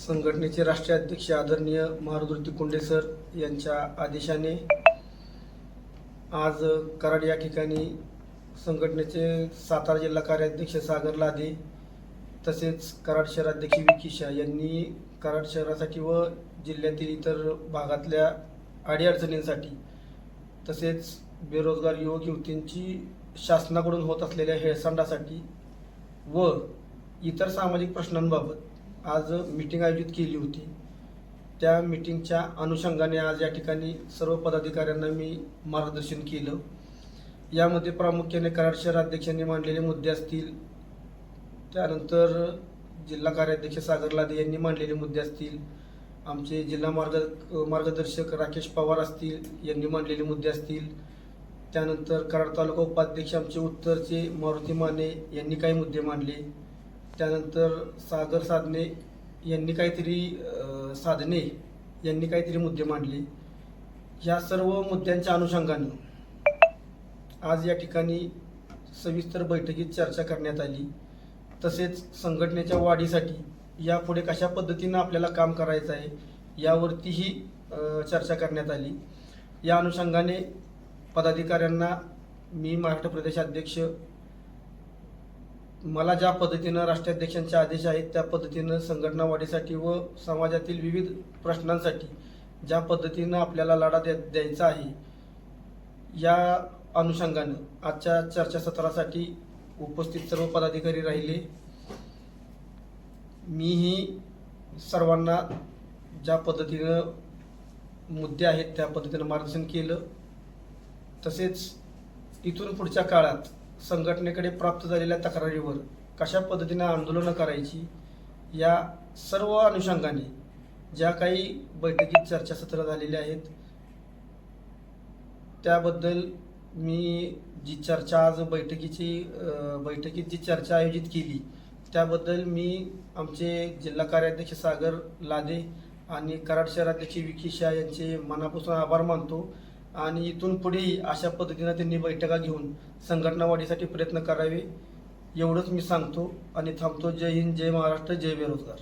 संघटनेचे राष्ट्रीय अध्यक्ष आदरणीय मारुती कुंडे सर यांच्या आदेशाने आज कराड या ठिकाणी संघटनेचे सातारा जिल्हा कार्याध्यक्ष सागर लादे तसेच कराड शहराध्यक्ष विकी शाह यांनी कराड शहरासाठी व जिल्ह्यातील इतर भागातल्या अडीअडचणींसाठी तसेच बेरोजगार युवक युवतींची शासनाकडून होत असलेल्या हेळसांडासाठी व इतर सामाजिक प्रश्नांबाबत आज मीटिंग आयोजित केली होती। त्या मीटिंगच्या अनुषंगाने आज या ठिकाणी सर्व पदाधिकाऱ्यांना मी मार्गदर्शन केलं। यामध्ये प्रामुख्याने कराड शहर अध्यक्षांनी मांडलेले मुद्दे असतील, त्यानंतर जिल्हा कार्याध्यक्ष सागर लादे यांनी मांडलेले मुद्दे असतील, आमचे जिल्हा मार्गदर्शक राकेश पवार असतील यांनी मांडलेले मुद्दे असतील, त्यानंतर कराड तालुका उपाध्यक्ष आमचे उत्तरचे मारुती माने यांनी काही मुद्दे मांडले, त्यानंतर सागर यांनी काहीतरी मुद्दे मांडले। या सर्व मुद्द्यांच्या अनुषंगाने आज या ठिकाणी सविस्तर बैठकीत चर्चा करण्यात आली। तसेच संघटनेच्या वाढीसाठी यापुढे कशा पद्धतीने आपल्याला काम करायचं आहे यावरतीही चर्चा करण्यात आली। या अनुषंगाने पदाधिकाऱ्यांना मी महाराष्ट्र प्रदेश अध्यक्ष मला ज्या पद्धतीनं राष्ट्राध्यक्षांचे आदेश आहेत त्या पद्धतीनं संघटना वाढीसाठी व समाजातील विविध प्रश्नांसाठी ज्या पद्धतीनं आपल्याला लढा द्यायचा आहे या अनुषंगानं आजच्या चर्चासत्रासाठी उपस्थित सर्व पदाधिकारी राहिले। मीही सर्वांना ज्या पद्धतीनं मुद्दे आहेत त्या पद्धतीनं मार्गदर्शन केलं। तसेच इथून पुढच्या काळात संघटनेकडे प्राप्त झालेल्या तक्रारीवर कशा पद्धतीने आंदोलनं करायची या सर्व अनुषंगाने ज्या काही बैठकीत चर्चासत्र झालेले आहेत त्याबद्दल मी जी चर्चा आज बैठकीत जी चर्चा आयोजित केली त्याबद्दल मी आमचे जिल्हा कार्याध्यक्ष सागर लादे आणि कराड शहराध्यक्ष विकी शाह यांचे मनापासून आभार मानतो आणि इथून पुढेही अशा पद्धतीने त्यांनी बैठका घेऊन संघटना वाढीसाठी प्रयत्न करावे एवढंच मी सांगतो आणि थांबतो। जय हिंद, जय महाराष्ट्र, जय बेरोजगार।